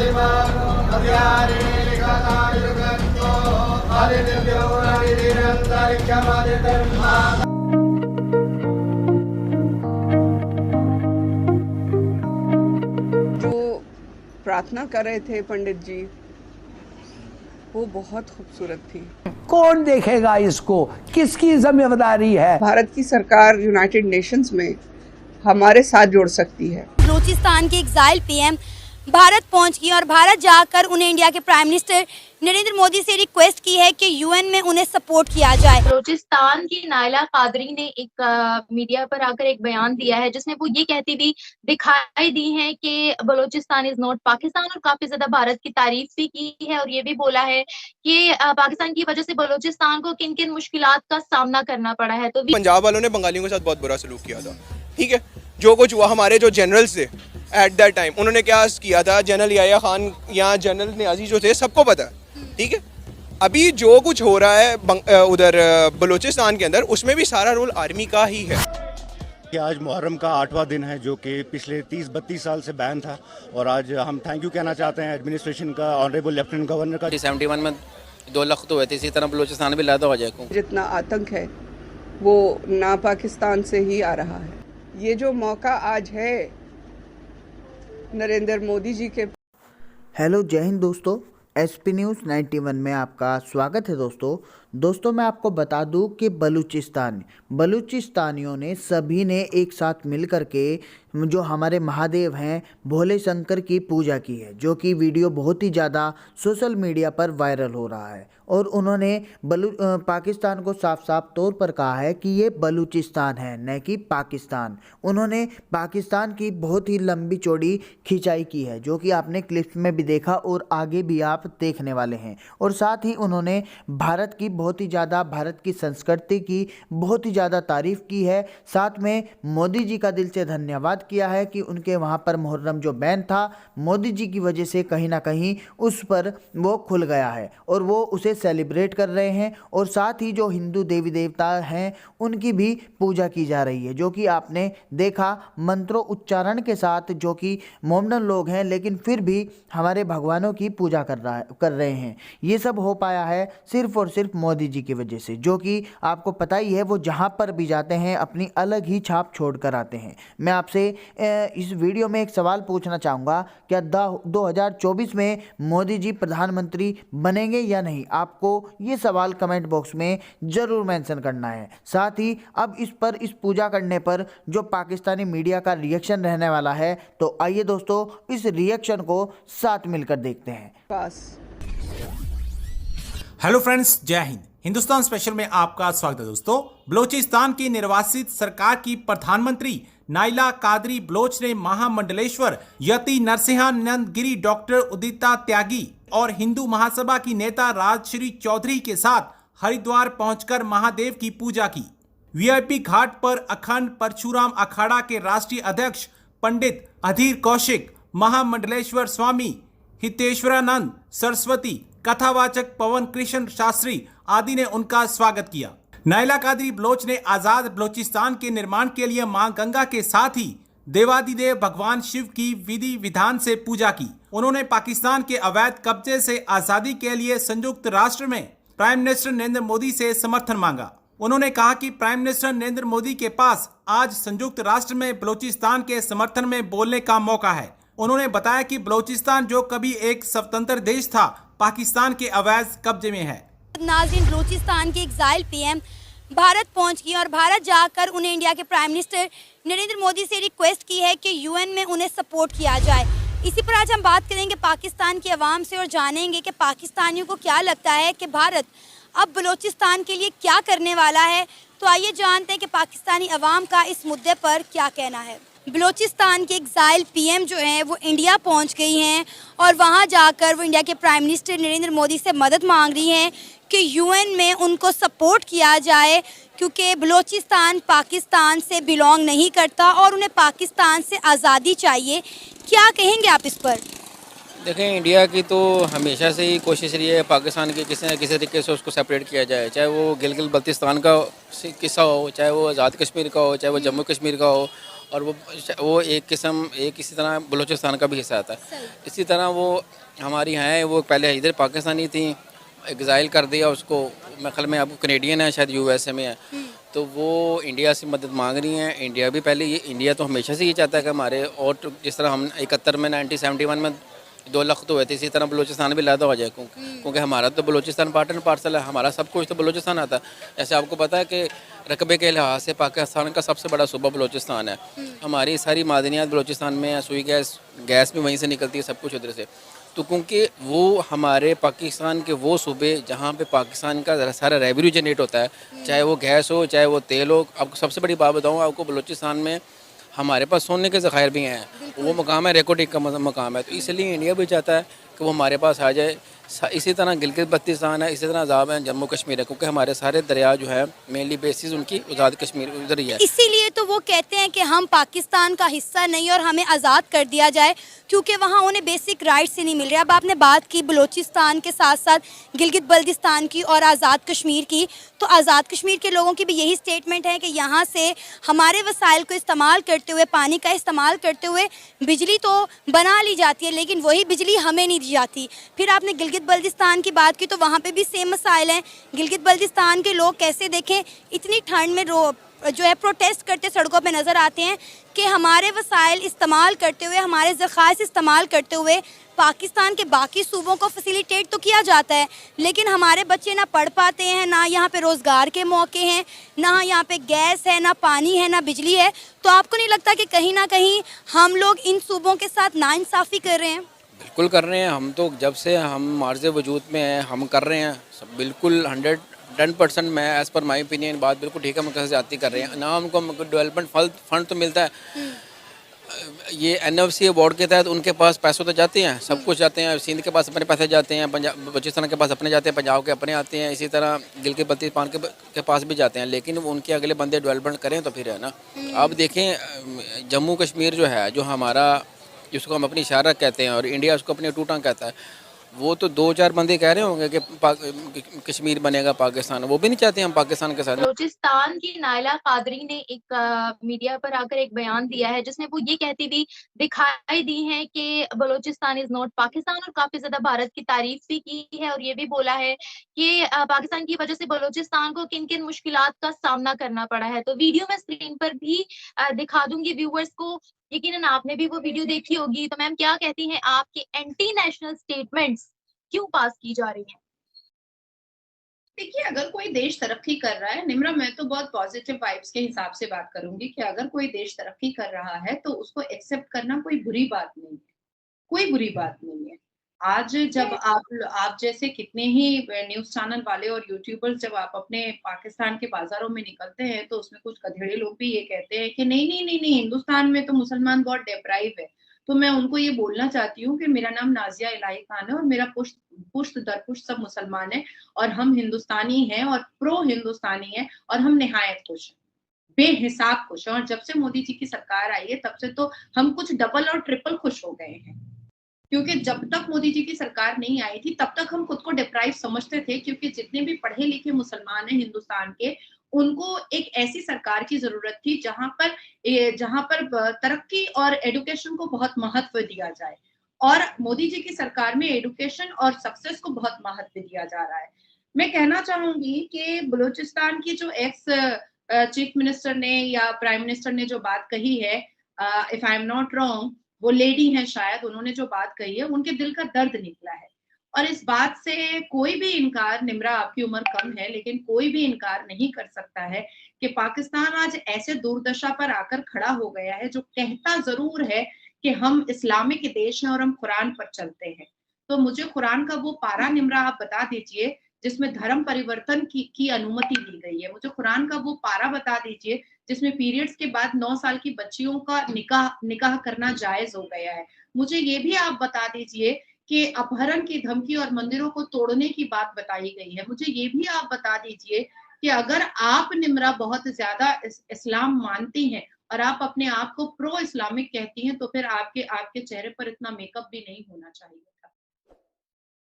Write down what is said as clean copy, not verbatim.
जो प्रार्थना कर रहे थे पंडित जी, वो बहुत खूबसूरत थी। कौन देखेगा इसको? किसकी जिम्मेदारी है? भारत की सरकार यूनाइटेड नेशंस में हमारे साथ जोड़ सकती है। बलूचिस्तान के एग्जाइल पीएम भारत पहुंच गई और भारत जाकर उन्हें इंडिया के प्राइम मिनिस्टर नरेंद्र मोदी से रिक्वेस्ट की है कि यूएन में उन्हें सपोर्ट किया जाए। बलूचिस्तान की नायला कादरी ने एक मीडिया पर आकर एक बयान दिया है जिसमें वो ये कहती थी, दिखाई दी है कि बलूचिस्तान इज नॉट पाकिस्तान, और काफी ज्यादा भारत की तारीफ भी की है और ये भी बोला है कि पाकिस्तान की वजह से बलूचिस्तान को किन किन मुश्किलात का सामना करना पड़ा है। तो पंजाब वालों ने बंगालियों के साथ बहुत बुरा सलूक किया था, ठीक है। जो कुछ हुआ, हमारे जो जनरल्स थे एट दैट टाइम, उन्होंने क्या किया था, जनरल याया खान या जनरल नियाजी जो थे, सबको पता है, ठीक है। अभी जो कुछ हो रहा है उधर बलूचिस्तान के अंदर, उसमें भी सारा रोल आर्मी का ही है। कि आज मुहर्रम का 8वां दिन है जो कि पिछले 30-32 साल से बैन था, और आज हम थैंक यू कहना चाहते हैं एडमिनिस्ट्रेशन का, ऑनरेबल लेफ्टिनेंट गवर्नर का। 71 में 2 लाख तो हुए थे, इसी तरह बलूचिस्तान भी लादा हो जाए। जितना आतंक है वो ना पाकिस्तान से ही आ रहा है। ये जो मौका आज है नरेंद्र मोदी जी के। हेलो, जय हिंद दोस्तों। एसपी न्यूज़ 91 में आपका स्वागत है दोस्तों मैं आपको बता दूं कि बलूचिस्तानियों ने सभी ने एक साथ मिलकर के जो हमारे महादेव हैं भोले शंकर की पूजा की है, जो कि वीडियो बहुत ही ज़्यादा सोशल मीडिया पर वायरल हो रहा है। और उन्होंने पाकिस्तान को साफ साफ तौर पर कहा है कि ये बलूचिस्तान है, न कि पाकिस्तान। उन्होंने पाकिस्तान की बहुत ही लंबी चौड़ी खिंचाई की है, जो कि आपने क्लिप्स में भी देखा और आगे भी आप देखने वाले हैं। और साथ ही उन्होंने भारत की बहुत ही ज़्यादा, भारत की संस्कृति की बहुत ही ज़्यादा तारीफ़ की है। साथ में मोदी जी का दिल से धन्यवाद किया है कि उनके वहाँ पर मुहर्रम जो बैन था, मोदी जी की वजह से कहीं ना कहीं उस पर वो खुल गया है और वो उसे सेलिब्रेट कर रहे हैं। और साथ ही जो हिंदू देवी देवता हैं उनकी भी पूजा की जा रही है, जो कि आपने देखा मंत्रों उच्चारण के साथ, जो कि मोमडन लोग हैं लेकिन फिर भी हमारे भगवानों की पूजा कर रहे हैं। ये सब हो पाया है सिर्फ और सिर्फ मोदी जी की वजह से, जो कि आपको पता ही है वो जहाँ पर भी जाते हैं अपनी अलग ही छाप छोड़ कर आते हैं। मैं आपसे इस वीडियो में एक सवाल पूछना चाहूँगा, क्या 2024 में मोदी जी प्रधानमंत्री बनेंगे या नहीं? आपको ये सवाल कमेंट बॉक्स में ज़रूर मेंशन करना है। साथ ही अब इस पूजा करने पर जो पाकिस्तानी मीडिया का रिएक्शन रहने वाला है, तो आइए दोस्तों इस रिएक्शन को साथ मिलकर देखते हैं। हेलो फ्रेंड्स, जय हिंद। हिंदुस्तान स्पेशल में आपका स्वागत है दोस्तों। बलूचिस्तान की निर्वासित सरकार की प्रधानमंत्री नायला कादरी बलोच ने महामंडलेश्वर यति नरसिंहानंद गिरी, डॉक्टर उदिता त्यागी और हिंदू महासभा की नेता राजश्री चौधरी के साथ हरिद्वार पहुंचकर महादेव की पूजा की। वीआईपी घाट पर अखंड परशुराम अखाड़ा के राष्ट्रीय अध्यक्ष पंडित अधीर कौशिक, महामंडलेश्वर स्वामी हितेश्वरानंद सरस्वती, कथावाचक पवन कृष्ण शास्त्री आदि ने उनका स्वागत किया। नायला कादरी बलोच ने आजाद बलूचिस्तान के निर्माण के लिए मां गंगा के साथ ही देवादिदेव भगवान शिव की विधि विधान से पूजा की। उन्होंने पाकिस्तान के अवैध कब्जे से आजादी के लिए संयुक्त राष्ट्र में प्राइम मिनिस्टर नरेंद्र मोदी से समर्थन मांगा। उन्होंने कहा कि प्राइम मिनिस्टर नरेंद्र मोदी के पास आज संयुक्त राष्ट्र में बलूचिस्तान के समर्थन में बोलने का मौका है। उन्होंने बताया कि बलूचिस्तान जो कभी एक स्वतंत्र देश था, पाकिस्तान के अवैध कब्जे में है। नाज़रीन, बलूचिस्तान के एग्जाइल पीएम भारत पहुंच गई और भारत जाकर उन्हें इंडिया के प्राइम मिनिस्टर नरेंद्र मोदी से रिक्वेस्ट की है कि यूएन में उन्हें सपोर्ट किया जाए। इसी पर आज हम बात करेंगे पाकिस्तान की आवाम से और जानेंगे कि पाकिस्तानियों को क्या लगता है कि भारत अब बलूचिस्तान के लिए क्या करने वाला है। तो आइए जानते हैं कि पाकिस्तानी आवाम का इस मुद्दे पर क्या कहना है। बलूचिस्तान के एग्जाइल पीएम जो हैं वो इंडिया पहुंच गई हैं और वहां जाकर वो इंडिया के प्राइम मिनिस्टर नरेंद्र मोदी से मदद मांग रही हैं कि यूएन में उनको सपोर्ट किया जाए, क्योंकि बलूचिस्तान पाकिस्तान से बिलोंग नहीं करता और उन्हें पाकिस्तान से आज़ादी चाहिए। क्या कहेंगे आप इस पर? देखें, इंडिया की तो हमेशा से ही कोशिश रही है पाकिस्तान के किसी न किसी तरीके से उसको सेपरेट किया जाए, चाहे वो गिलगित बल्तिस्तान का किस्सा हो, चाहे वो आज़ाद कश्मीर का हो, चाहे वो जम्मू कश्मीर का हो। और वो एक किस्म एक इसी तरह बलूचिस्तान का भी हिस्सा आता है। इसी तरह वो हमारी हैं, वो पहले इधर पाकिस्तानी थी, एग्ज़ाइल कर दिया उसको, मैं ख्याल में अब कनेडियन है, शायद यूएसए में है, तो वो इंडिया से मदद मांग रही हैं। इंडिया भी पहले इंडिया तो हमेशा से ये चाहता है कि हमारे, और जिस तरह हम 71 में 1971 में 2 लाख तो हुए थे, इसी तरह बलूचिस्तान भी लादा हो जाए, क्योंकि हमारा तो बलूचिस्तान पार्ट एंड पार्सल है, हमारा सब कुछ तो बलूचिस्तान आता है। जैसे आपको पता है कि रकबे के लिहाज से पाकिस्तान का सबसे बड़ा सूबा बलूचिस्तान है। हमारी सारी मादनियात बलूचिस्तान में है, सुई गैस भी वहीं से निकलती है, सब कुछ उधर से। तो क्योंकि वो हमारे पाकिस्तान के वो सूबे जहाँ पे पाकिस्तान का सारा रेवेन्यू जनरेट होता है, चाहे वो गैस हो चाहे वो तेल हो। आपको सबसे बड़ी बात बताऊँ आपको, बलूचिस्तान में हमारे पास सोने के ज़खायर भी हैं, वो मकाम है, रेकोटिक का मकाम है, तो इसलिए इंडिया भी चाहता है कि वो हमारे पास आ जाए। इसी तरह गिलगित बल्तिस्तान है, इसी तरह अजाब है जम्मू कश्मीर है, क्योंकि हमारे सारे दरिया जो है मेनली बेसिस उनकी आज़ाद कश्मीर उधर ही है। इसीलिए तो वो कहते हैं कि हम पाकिस्तान का हिस्सा नहीं और हमें आज़ाद कर दिया जाए, क्योंकि वहाँ उन्हें बेसिक राइट्स ही नहीं मिल रहे। अब आपने बात की बलूचिस्तान के साथ साथ गिलगित बल्तिस्तान की और आज़ाद कश्मीर की, तो आज़ाद कश्मीर के लोगों की भी यही स्टेटमेंट है कि यहाँ से हमारे वसाइल को इस्तेमाल करते हुए, पानी का इस्तेमाल करते हुए बिजली तो बना ली जाती है, लेकिन वही बिजली हमें नहीं दी जाती। फिर आपने गिलगित बल्तिस्तान की बात की, तो वहाँ पे भी सेम मसाइल हैं। गिलगित बल्तिस्तान के लोग कैसे, देखें, इतनी ठंड में जो है प्रोटेस्ट करते सड़कों पे नज़र आते हैं कि हमारे वसाइल इस्तेमाल करते हुए, हमारे ज़खायर इस्तेमाल करते हुए पाकिस्तान के बाकी सूबों को फैसिलिटेट तो किया जाता है, लेकिन हमारे बच्चे ना पढ़ पाते हैं, ना यहाँ पे रोज़गार के मौके हैं, ना यहाँ पे गैस है, ना पानी है, ना बिजली है। तो आपको नहीं लगता कि कहीं ना कहीं हम लोग इन सूबों के साथ नाइंसाफ़ी कर रहे हैं? बिल्कुल कर रहे हैं। हम तो जब से हम मार्ज़ वजूद में हैं हम कर रहे हैं सब, बिल्कुल 110%। मैं एज़ पर माई ओपिनियन बात बिल्कुल ठीक है, हम जाती कर रहे हैं ना। हमको डेवलपमेंट फंड तो मिलता है, ये NFC अवार्ड के तहत उनके पास पैसे तो जाते हैं, सब कुछ जाते हैं। सिंध के पास अपने पैसे जाते हैं, पंजाब बलूचिस्तान के पास अपने जाते हैं, पंजाब के अपने आते हैं, इसी तरह गिलगित बल्तिस्तान के पास भी जाते हैं। लेकिन उनके अगले बंदे डेवलपमेंट करें तो फिर है ना। आप देखें जम्मू कश्मीर जो है, जो हमारा, जिसको हम अपनी इशारा कहते हैं और इंडिया उसको अपनी टूटा कहता है, वो तो 2-4 बंदे कह रहे होंगे कि कश्मीर बनेगा पाकिस्तान, वो भी नहीं चाहते हम पाकिस्तान के साथ। बलूचिस्तान की नायला कादरी ने एक मीडिया पर आकर एक बयान दिया है, जिसमें वो ये कहती हुई दिखाई दी है कि बलूचिस्तान इज नॉट पाकिस्तान, और काफी ज्यादा भारत की तारीफ भी की है, और ये भी बोला है कि पाकिस्तान की वजह से बलूचिस्तान को किन किन मुश्किलात का सामना करना पड़ा है। तो वीडियो मैं स्क्रीन पर भी दिखा दूंगी व्यूअर्स को, यकीनन आपने भी वो वीडियो देखी होगी। तो मैम क्या कहती हैं, आपकी एंटी नेशनल स्टेटमेंट्स क्यों पास की जा रही हैं? देखिए, अगर कोई देश तरक्की कर रहा है, निम्रा, मैं तो बहुत पॉजिटिव वाइब्स के हिसाब से बात करूंगी कि अगर कोई देश तरक्की कर रहा है तो उसको एक्सेप्ट करना कोई बुरी बात नहीं है, कोई बुरी बात नहीं है। आज जब आप जैसे कितने ही न्यूज़ चैनल वाले और यूट्यूबर्स जब आप अपने पाकिस्तान के बाज़ारों में निकलते हैं, तो उसमें कुछ गधेड़े लोग भी ये कहते हैं कि नहीं, नहीं, नहीं, नहीं, हिंदुस्तान में तो मुसलमान बहुत डिप्राइव है। तो मैं उनको ये बोलना चाहती हूँ कि मेरा नाम नाज़िया इलाही खान है और मेरा पुश्त दर पुश्त सब मुसलमान हैं और हम हिंदुस्तानी हैं और प्रो हिंदुस्तानी हैं और हम निहायत खुश हैं, बेहिसाब खुश हैं। और जब से मोदी जी की सरकार आई है, तब से तो हम कुछ डबल और ट्रिपल खुश हो गए हैं। क्योंकि जब तक मोदी जी की सरकार नहीं आई थी, तब तक हम खुद को डिप्राइव समझते थे, क्योंकि जितने भी पढ़े लिखे मुसलमान हैं हिंदुस्तान के, उनको एक ऐसी सरकार की जरूरत थी जहां पर तरक्की और एजुकेशन को बहुत महत्व दिया जाए। और मोदी जी की सरकार में एजुकेशन और सक्सेस को बहुत महत्व दिया जा रहा है। मैं कहना चाहूंगी कि बलूचिस्तान की जो एक्स चीफ मिनिस्टर ने या प्राइम मिनिस्टर ने जो बात कही है, if I am not wrong, वो लेडी हैं शायद, उन्होंने जो बात कही है उनके दिल का दर्द निकला है। और इस बात से कोई भी इनकार, निम्रा आपकी उम्र कम है लेकिन कोई भी इनकार नहीं कर सकता है कि पाकिस्तान आज ऐसे दुर्दशा पर आकर खड़ा हो गया है, जो कहता जरूर है कि हम इस्लामिक देश हैं और हम कुरान पर चलते हैं। तो मुझे कुरान का वो पारा, निम्रा, आप बता दीजिए जिसमें धर्म परिवर्तन की अनुमति दी गई है। मुझे कुरान का वो पारा बता दीजिए जिसमें पीरियड्स के बाद 9 साल की बच्चियों का निकाह करना जायज हो गया है। मुझे ये भी आप बता दीजिए कि अपहरण की धमकी और मंदिरों को तोड़ने की बात बताई गई है। मुझे ये भी आप बता दीजिए कि अगर आप, निम्रा, बहुत ज्यादा इस्लाम मानती हैं और आप अपने आप को प्रो इस्लामिक कहती हैं, तो फिर आपके चेहरे पर इतना मेकअप भी नहीं होना चाहिए।